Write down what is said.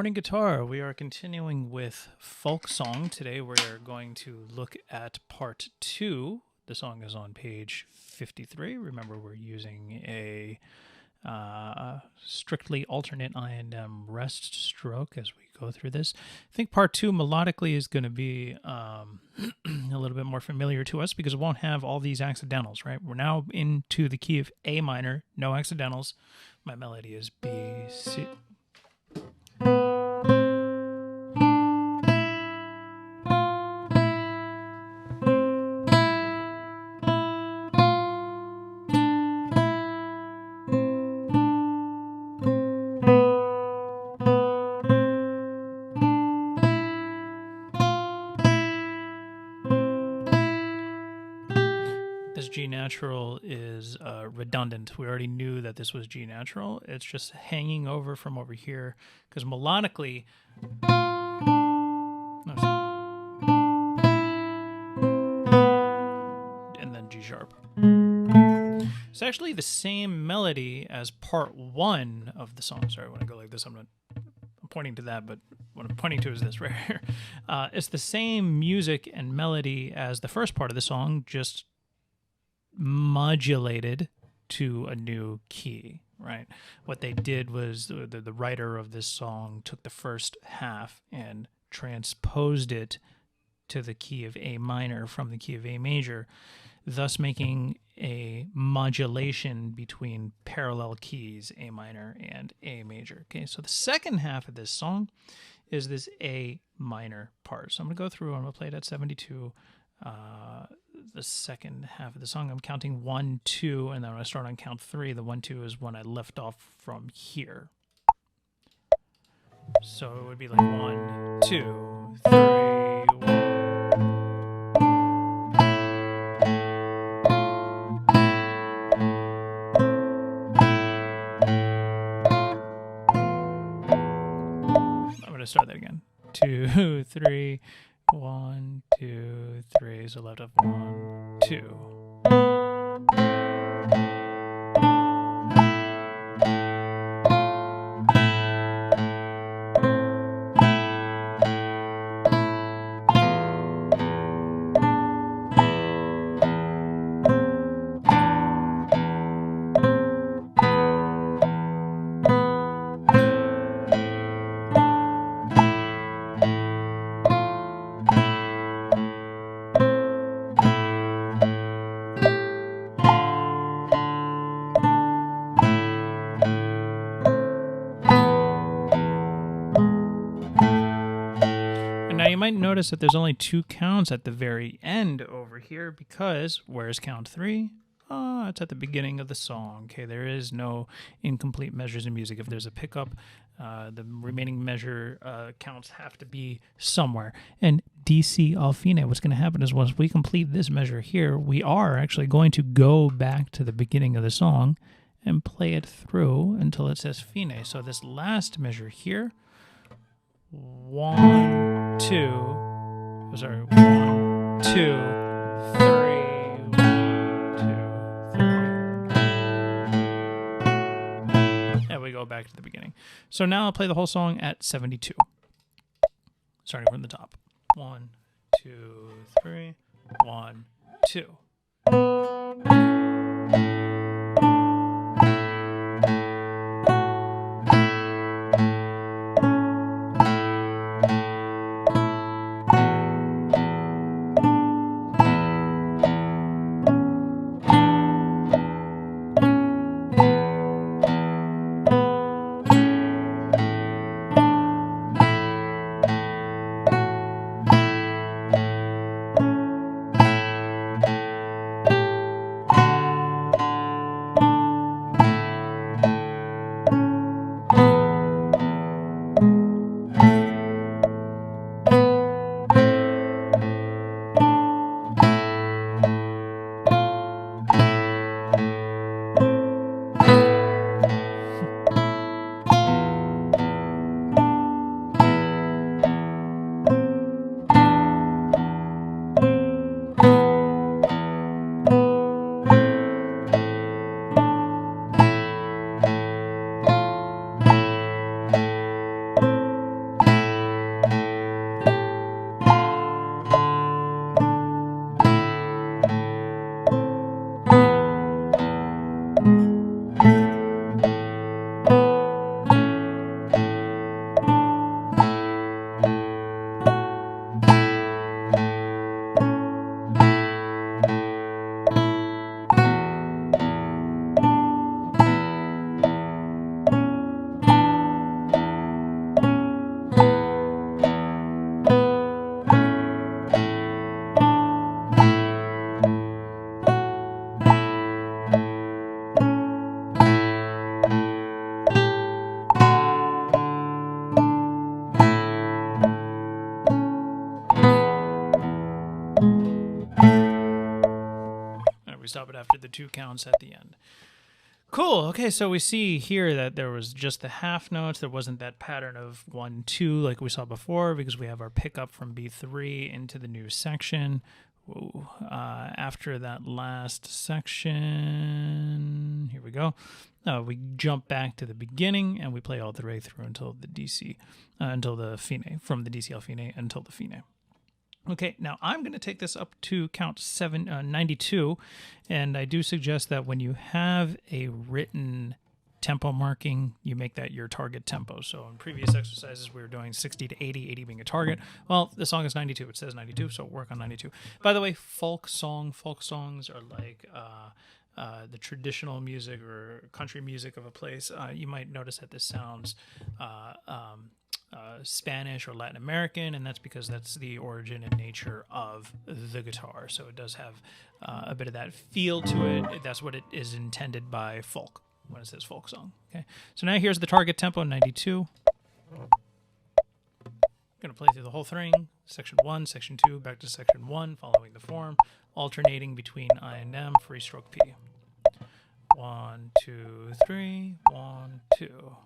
morning, guitar. We are continuing with folk song. Today we're going to look at part 2. The song is on page 53. Remember, we're using a strictly alternate I&M rest stroke as we go through this. I think part 2 melodically is going to be a little bit more familiar to us because it won't have all these accidentals, right? We're now into the key of A minor, no accidentals. My melody is B, C. This G natural is redundant. We already knew that this was G natural. It's just hanging over from over here because melodically, and then G sharp. It's actually the same melody as part 1 of the song. Sorry, when I go like this, I'm pointing to that, but what I'm pointing to is this right here. It's the same music and melody as the first part of the song, just modulated to a new key, right? What they did was the writer of this song took the first half and transposed it to the key of A minor from the key of A major, thus making a modulation between parallel keys, A minor and A major. Okay, so the second half of this song is this A minor part. So I'm going to go through, I'm going to play it at 72. The second half of the song, I'm counting 1, 2, and then when I start on count 3, the 1, 2 is when I left off from here. So it would be like 1, 2, 3, 1. I'm going to start that again. 2, 3, 1, 2, 3. So left off 1, 2. Now you might notice that there's only 2 counts at the very end over here because where's count 3? It's at the beginning of the song. Okay, there is no incomplete measures in music. If there's a pickup, the remaining measure counts have to be somewhere. And DC all fine, what's going to happen is once we complete this measure here, we are actually going to go back to the beginning of the song and play it through until it says fine. So this last measure here, 1, 2, sorry, 1, 2, 3, 1, 2, 3. And we go back to the beginning. So now I'll play the whole song at 72. Starting from the top. 1, 2, 3, 1, 2. stop it after the 2 counts at the end. Cool. Okay, so we see here that there was just the half notes. There wasn't that pattern of 1, 2 like we saw before, because we have our pickup from B3 into the new section. Whoa. After that last section, here we go. We jump back to the beginning and we play all the way through until the DC, until the fine, from the DCL fine until the fine. Okay, now I'm going to take this up to count 92, and I do suggest that when you have a written tempo marking, you make that your target tempo. So in previous exercises, we were doing 60 to 80, 80 being a target. Well, the song is 92. It says 92, so work on 92. By the way, folk songs are like the traditional music or country music of a place. You might notice that this sounds Spanish or Latin American, and that's because that's the origin and nature of the guitar. So it does have a bit of that feel to it. That's what it is intended by folk when it says folk song. Okay, so now here's the target tempo, 92. Going to play through the whole thing, section 1, section 2, back to section 1, following the form, alternating between I and M, free stroke P. 1, 2, 3, 1, 2.